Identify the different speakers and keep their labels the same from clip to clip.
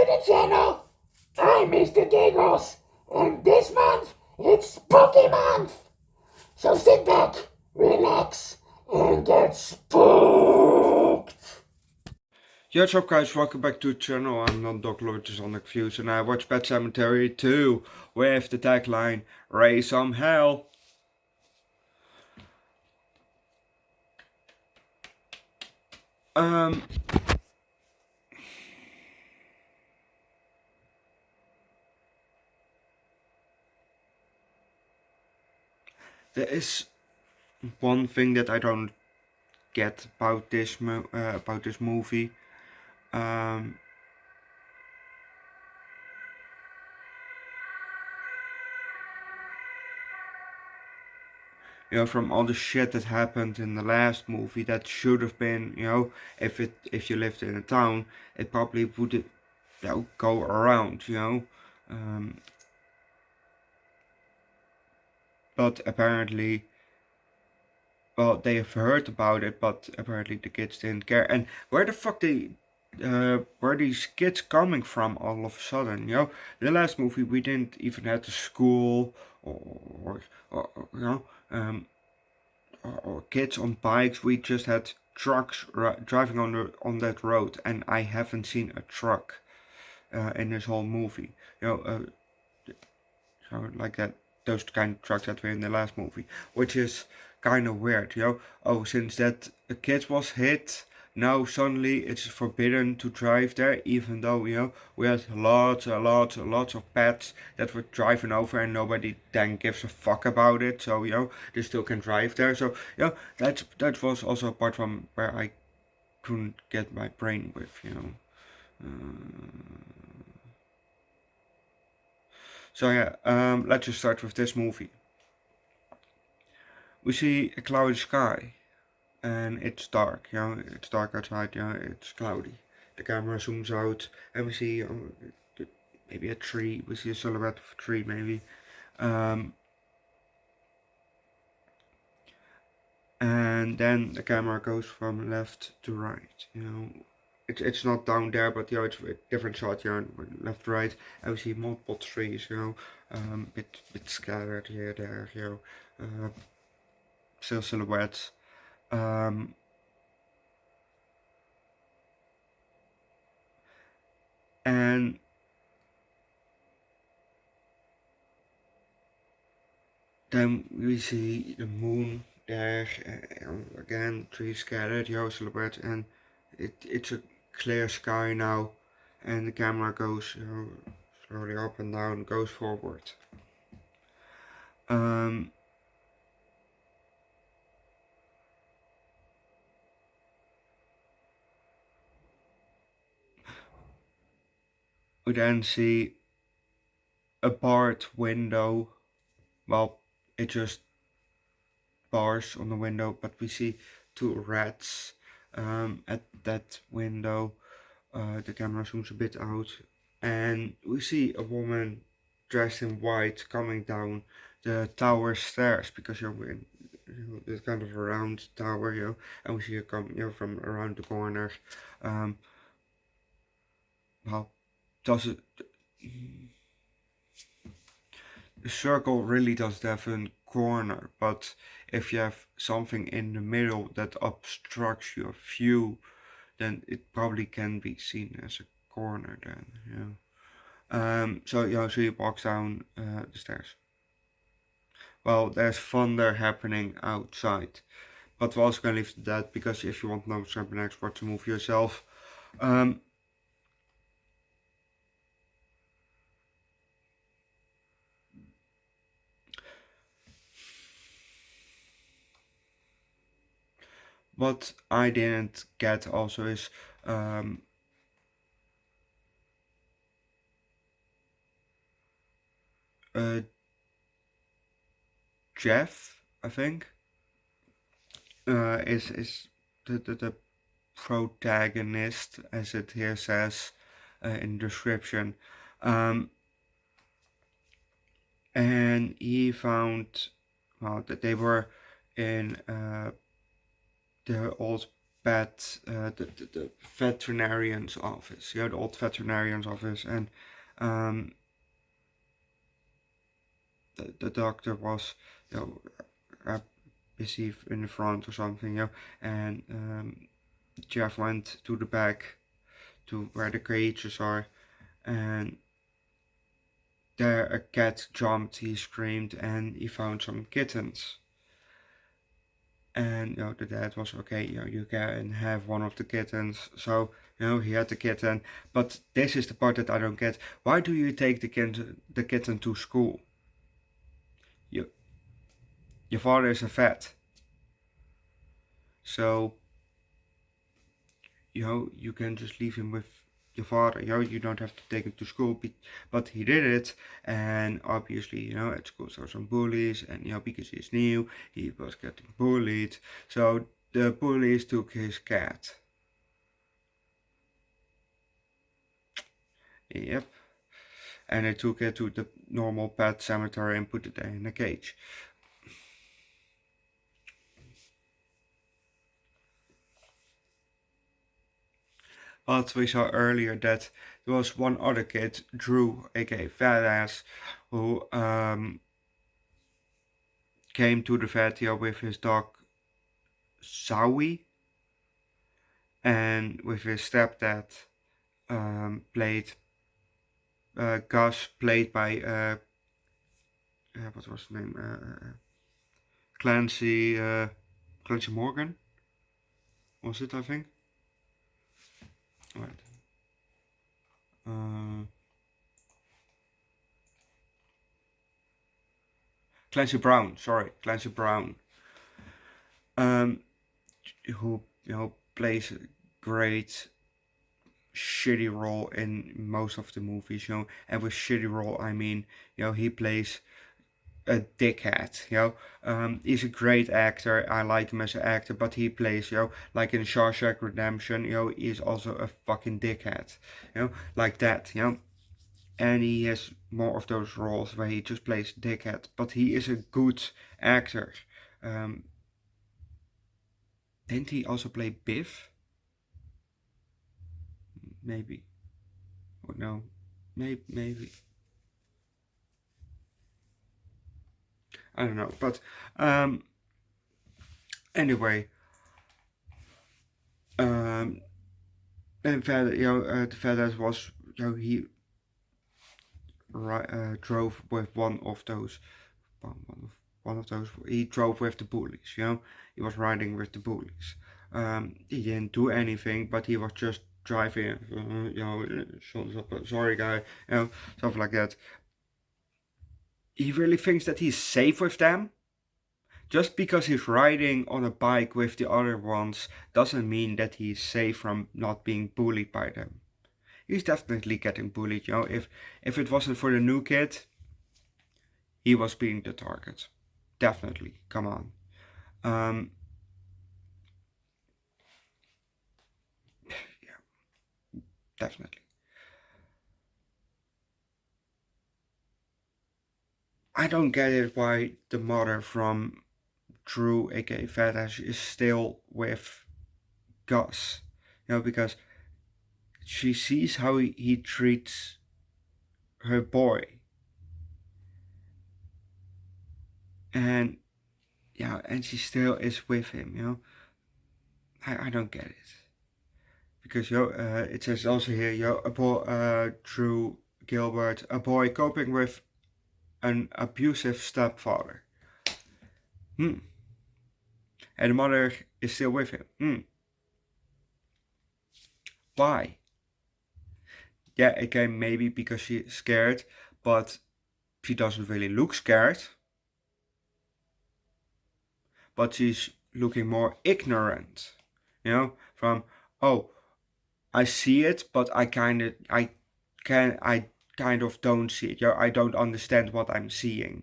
Speaker 1: the channel. I'm Mr. Giggles, and this month it's Spooky Month. So sit back, relax, and get spooked.
Speaker 2: Yo, what's up guys, welcome back to the channel. I'm Underdog Reacts, and I watched Sematary II with the tagline, Raise Some Hell. There is one thing that I don't get about this movie. You know, from all the shit that happened in the last movie, that should have been, you know, if you lived in a town, it probably would, you know, go around, you know. But apparently, well, they have heard about it, but apparently the kids didn't care. And where the fuck were these kids coming from all of a sudden? You know, the last movie we didn't even have a school or you know, or kids on bikes. We just had trucks driving on that road, and I haven't seen a truck in this whole movie. You know, so like that, those kind of trucks that were in the last movie, which is kind of weird, you know. Oh, since that a kid was hit, now suddenly it's forbidden to drive there, even though, you know, we had lots of pets that were driving over and nobody then gives a fuck about it. So, you know, they still can drive there. So, you know, that was also a part from where I couldn't get my brain with, you know. So yeah, let's just start with this movie. We see a cloudy sky, and it's dark, you know, it's dark outside, you know, it's cloudy. The camera zooms out, and we see maybe a tree, we see a silhouette of a tree, maybe. And then the camera goes from left to right, you know. It's not down there, but, you know, it's a different shot, you know, left to right, and we see multiple trees, you know, bit scattered here, there, you know, still silhouettes. And then we see the moon there, again, trees scattered, yellow silhouette, and it's a clear sky now, and the camera goes, you know, slowly up and down, goes forward. We then see a barred window. Well, it just bars on the window, but we see two rats at that window. The camera zooms a bit out, and we see a woman dressed in white coming down the tower stairs, because you're in, you know, this kind of a round tower, you know, and we see her come, you know, from around the corner. Well, does it? The circle really does have a corner, but if you have something in the middle that obstructs your view, then it probably can be seen as a corner then, yeah. So yeah, so he walks down the stairs. Well, there's thunder happening outside, but we're also gonna leave that, because if you want to know what's happening next, watch the movie yourself. What I didn't get also is Jeff, I think, is the protagonist, as it here says in the description, and he found, well, that they were in the old vet, the veterinarian's office, the old veterinarian's office, and um, the doctor was, you know, busy in the front or something, and Jeff went to the back to where the cages are, and there a cat jumped, he screamed, and he found some kittens. And the dad was okay, you can have one of the kittens. So he had the kitten. But this is the part that I don't get. Why do you take the kitten to school? Your father is a vet, so you can just leave him with your father. You don't have to take him to school. But he did it, and obviously, at school there were some bullies, and because he's new, he was getting bullied. So the bullies took his cat. Yep. And they took it to the normal pet cemetery and put it there in a cage. But we saw earlier that there was one other kid, Drew, aka Badass, who came to the vet with his dog Zowie, and with his stepdad, played Gus, played by what was his name? Clancy Morgan, was it, I think? Right. Clancy Brown, sorry, Clancy Brown, who plays a great shitty role in most of the movies, and with shitty role I mean, he plays a dickhead, he's a great actor, I like him as an actor, but he plays, like in Shawshank Redemption, he's also a fucking dickhead, like that, and he has more of those roles where he just plays dickhead, but he is a good actor. Didn't he also play Biff? Maybe. Or no. Maybe. I don't know. But anyway. And Fed, the Fed was, he drove with one of those. One of those. He drove with the bullies. He was riding with the bullies. He didn't do anything, but he was just driving. Sorry, guy. Stuff like that. He really thinks that he's safe with them. Just because he's riding on a bike with the other ones doesn't mean that he's safe from not being bullied by them. He's definitely getting bullied, If it wasn't for the new kid, he was being the target. Definitely. Come on. Yeah, definitely. I don't get it why the mother from Drew, aka Fatash, is still with Gus. Because she sees how he treats her boy. And and she still is with him, I don't get it. Because it says also here, a boy, Drew Gilbert, a boy coping with an abusive stepfather. And the mother is still with him. Why? Yeah, again, maybe because she's scared, but she doesn't really look scared. But she's looking more ignorant, from, oh, I see it, but I kind of don't see it. I don't understand what I'm seeing.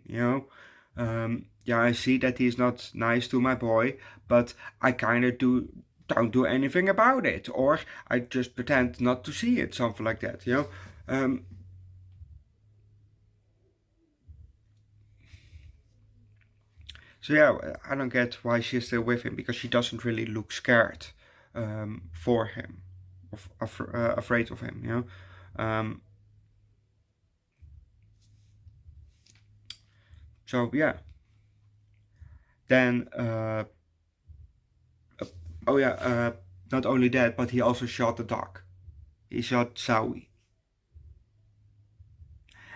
Speaker 2: I see that he's not nice to my boy, but I kind of don't do anything about it, or I just pretend not to see it, something like that. So I don't get why she's still with him, because she doesn't really look scared. for him, afraid of him, you know. So yeah. Then oh yeah, not only that, but he also shot the dog. He shot Zoe,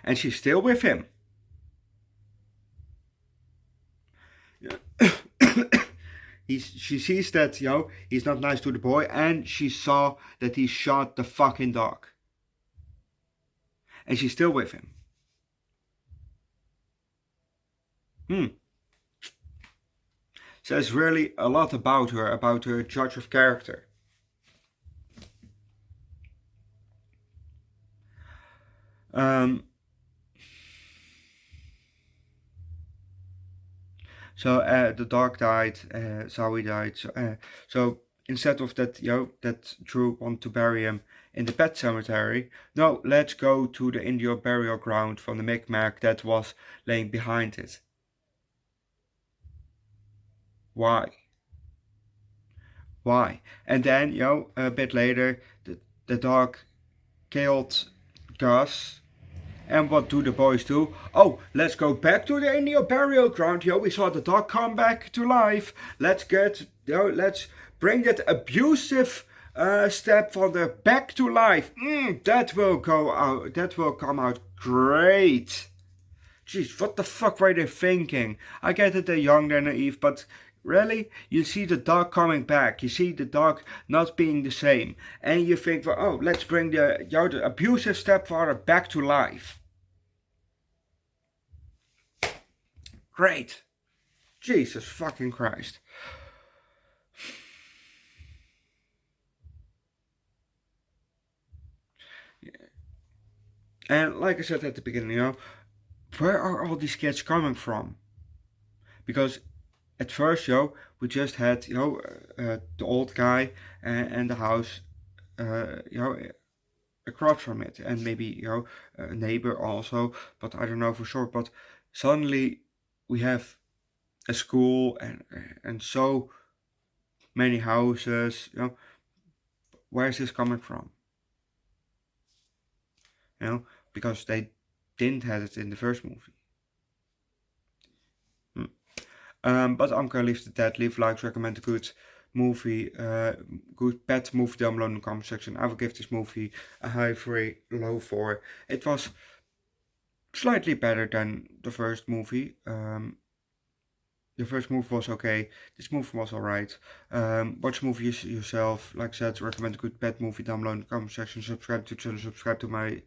Speaker 2: and she's still with him. She sees that, you know, he's not nice to the boy, and she saw that he shot the fucking dog, and she's still with him. Says really a lot about her judge of character. So the dog died, Zoe died. So instead of that, you know, that Drew want to bury him in the pet cemetery, no, let's go to the Indian burial ground from the Micmac that was laying behind it. Why? Why? And then, you know, a bit later, the dog killed Gus. And what do the boys do? Oh, let's go back to the Indian burial ground. Yo, we saw the dog come back to life. Let's bring that abusive stepfather back to life. That will go out. That will come out great. Jeez, what the fuck were they thinking? I get that they're young, they're naive, but really? You see the dog coming back. You see the dog not being the same. And you think, well, oh, let's bring the abusive stepfather back to life. Great. Jesus fucking Christ. And like I said at the beginning, you know, where are all these kids coming from? Because at first, you know, we just had, you know, the old guy and the house, you know, across from it, and maybe, you know, a neighbor also, but I don't know for sure. But suddenly we have a school and so many houses, you know. Where is this coming from? You know, because they didn't have it in the first movie. But I'm gonna leave it at that. Leave likes, recommend a good movie, good pet movie down below in the comment section. I will give this movie a high 3, low 4. It was slightly better than the first movie. The first movie was okay. This movie was alright. Watch the movie yourself. Like I said, recommend a good pet movie down below in the comment section. Subscribe to the channel. Subscribe to my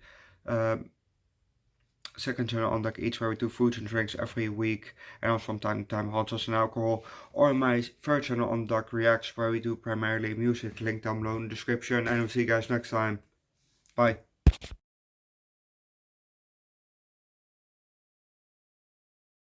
Speaker 2: second channel, Underdog Eats, where we do foods and drinks every week, and also from time to time hot sauce and alcohol. Or my third channel, Underdog Reacts, where we do primarily music. Link down below in the description. And I'll see you guys next time. Bye.